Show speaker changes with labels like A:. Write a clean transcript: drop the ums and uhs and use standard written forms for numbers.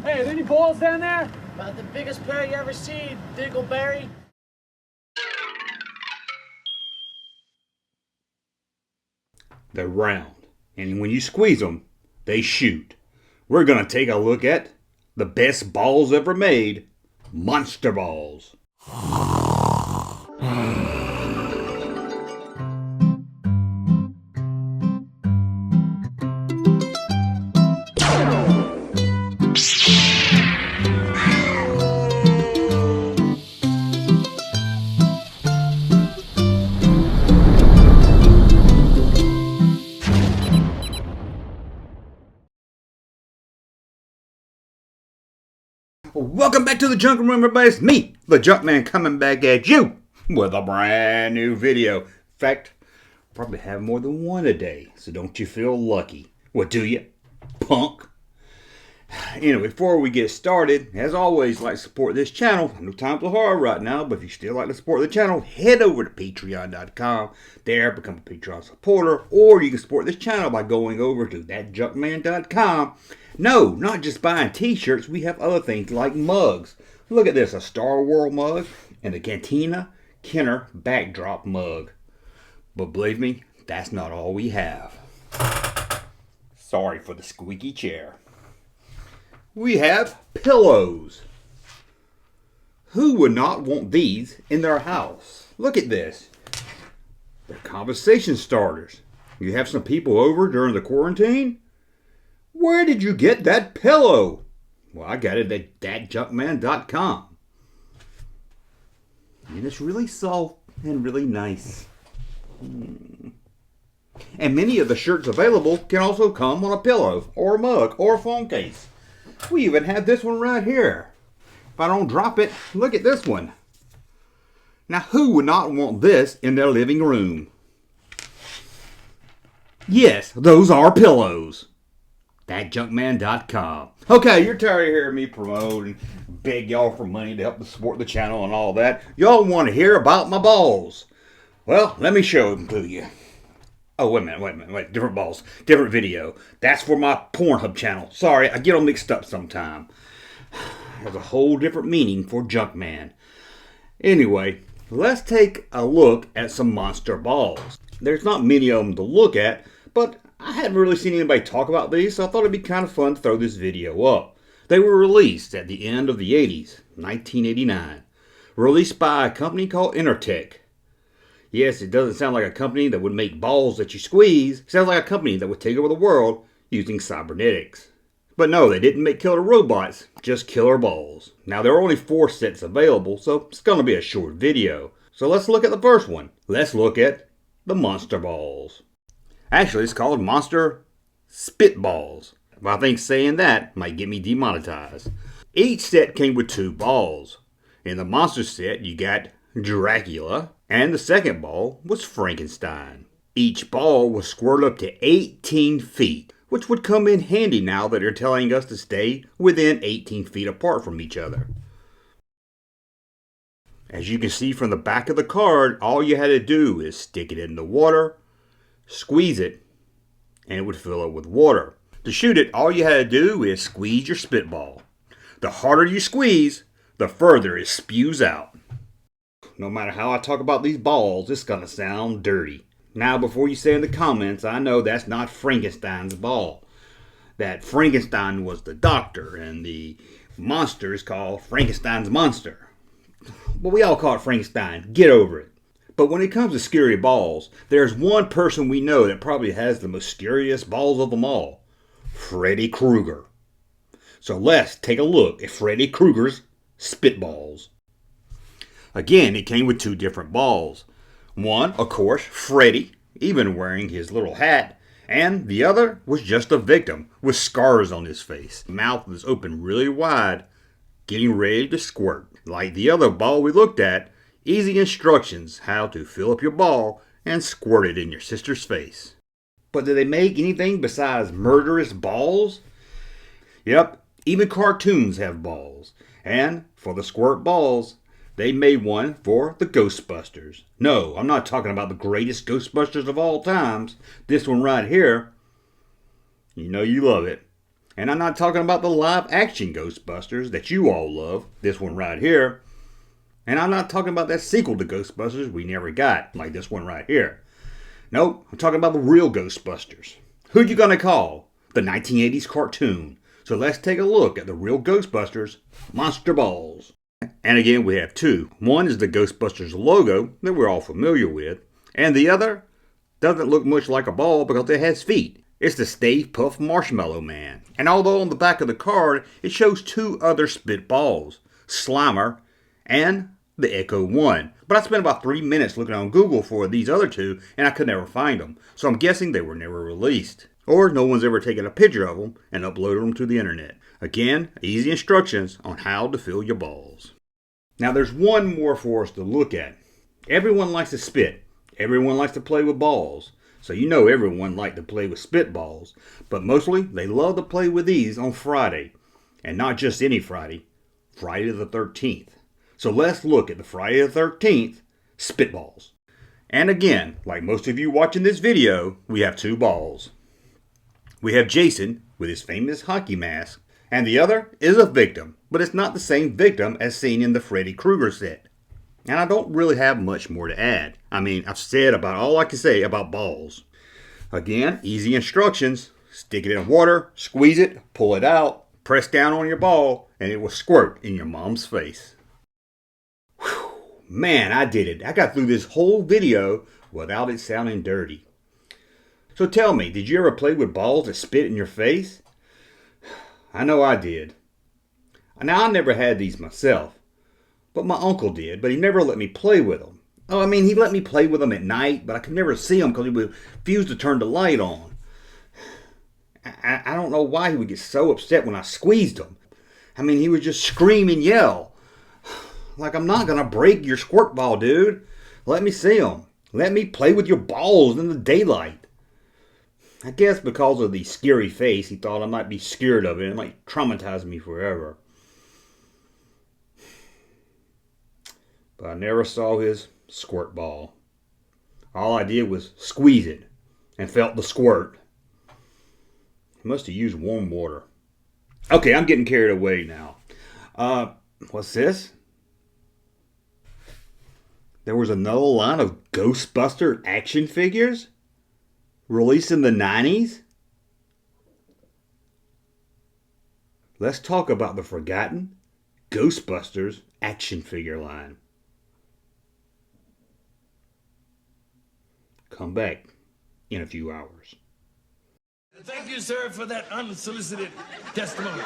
A: Hey, are there any balls down there?
B: About the biggest pair you ever seen, Dingleberry.
C: They're round, and when you squeeze them, they shoot. We're gonna take a look at the best balls ever made, monster balls. Welcome back to the Junk Room, everybody. It's me, the Junkman, coming back at you with a brand new video. In fact, probably have more than one a day, so don't you feel lucky? What do you, punk? Anyway, before we get started, as always, like to support this channel. I know times are hard right now, but if you still like to support the channel, head over to patreon.com. There, become a Patreon supporter, or you can support this channel by going over to thatjunkman.com. No, not just buying t-shirts. We have other things like mugs. Look at this, a Star Wars mug and a Cantina Kenner backdrop mug. But believe me, that's not all we have. Sorry for the squeaky chair. We have pillows. Who would not want these in their house? Look at this. They're conversation starters. You have some people over during the quarantine? Where did you get that pillow? Well, I got it at thatjunkman.com. And it's really soft and really nice. And many of the shirts available can also come on a pillow or a mug or a phone case. We even have this one right here. If I don't drop it, look at this one. Now, who would not want this in their living room? Yes, those are pillows. Thatjunkman.com. Okay, you're tired of hearing me promote and beg y'all for money to help to support the channel and all that. Y'all want to hear about my balls. Well, let me show them to you. Oh, wait a minute. Different balls. Different video. That's for my Pornhub channel. Sorry, I get them mixed up sometime. There's a whole different meaning for Junkman. Anyway, let's take a look at some monster balls. There's not many of them to look at, but I hadn't really seen anybody talk about these, so I thought it'd be kind of fun to throw this video up. They were released at the end of the 80s, 1989. Released by a company called Intertech. Yes, it doesn't sound like a company that would make balls that you squeeze. It sounds like a company that would take over the world using cybernetics. But no, they didn't make killer robots, just killer balls. Now, there are only 4 sets available, so it's going to be a short video. So let's look at the first one. Let's look at the monster balls. Actually, it's called Monster Spitballs. But I think saying that might get me demonetized. Each set came with 2 balls. In the monster set, you got Dracula, and the second ball was Frankenstein. Each ball was squirted up to 18 feet, which would come in handy now that they're telling us to stay within 18 feet apart from each other. As you can see from the back of the card, all you had to do is stick it in the water, squeeze it, and it would fill it with water. To shoot it, all you had to do is squeeze your spitball. The harder you squeeze, the further it spews out. No matter how I talk about these balls, it's gonna sound dirty. Now, before you say in the comments, I know that's not Frankenstein's ball. That Frankenstein was the doctor, and the monster is called Frankenstein's monster. But we all call it Frankenstein. Get over it. But when it comes to scary balls, there's one person we know that probably has the most scariest balls of them all. Freddy Krueger. So let's take a look at Freddy Krueger's spitballs. Again, it came with 2 different balls. One, of course, Freddy, even wearing his little hat, and the other was just a victim with scars on his face. Mouth was open really wide, getting ready to squirt. Like the other ball we looked at, easy instructions how to fill up your ball and squirt it in your sister's face. But did they make anything besides murderous balls? Yep, even cartoons have balls. And for the squirt balls, they made one for the Ghostbusters. No, I'm not talking about the greatest Ghostbusters of all times. This one right here, you know you love it. And I'm not talking about the live action Ghostbusters that you all love, this one right here. And I'm not talking about that sequel to Ghostbusters we never got, like this one right here. Nope, I'm talking about the real Ghostbusters. Who you gonna call? The 1980s cartoon. So let's take a look at the real Ghostbusters, Monster Balls. And again, we have two. One is the Ghostbusters logo that we're all familiar with, and the other doesn't look much like a ball because it has feet. It's the Stay Puft Marshmallow Man. And although on the back of the card it shows two other spit balls, Slimer and the Echo 1. But I spent about 3 minutes looking on Google for these other two and I could never find them. So I'm guessing they were never released. Or no one's ever taken a picture of them and uploaded them to the internet. Again, easy instructions on how to fill your balls. Now there's one more for us to look at. Everyone likes to spit. Everyone likes to play with balls. So you know everyone likes to play with spitballs. But mostly they love to play with these on Friday. And not just any Friday. Friday the 13th. So let's look at the Friday the 13th spitballs. And again, like most of you watching this video, we have two balls. We have Jason with his famous hockey mask, and the other is a victim, but it's not the same victim as seen in the Freddy Krueger set. And I don't really have much more to add. I mean, I've said about all I can say about balls. Again, easy instructions. Stick it in water, squeeze it, pull it out, press down on your ball, and it will squirt in your mom's face. Whew, man, I did it. I got through this whole video without it sounding dirty. So tell me, did you ever play with balls that spit in your face? I know I did. Now, I never had these myself, but my uncle did, but he never let me play with them. Oh, I mean, he let me play with them at night, but I could never see them because he would refuse to turn the light on. I don't know why he would get so upset when I squeezed him. I mean, he would just scream and yell. Like, I'm not going to break your squirt ball, dude. Let me see them. Let me play with your balls in the daylight. I guess because of the scary face, he thought I might be scared of it. It might traumatize me forever. But I never saw his squirt ball. All I did was squeeze it and felt the squirt. He must have used warm water. Okay, I'm getting carried away now. What's this? There was another line of Ghostbuster action figures? Released in the 90s? Let's talk about the forgotten Ghostbusters action figure line. Come back in a few hours.
A: Thank you, sir, for that unsolicited testimony.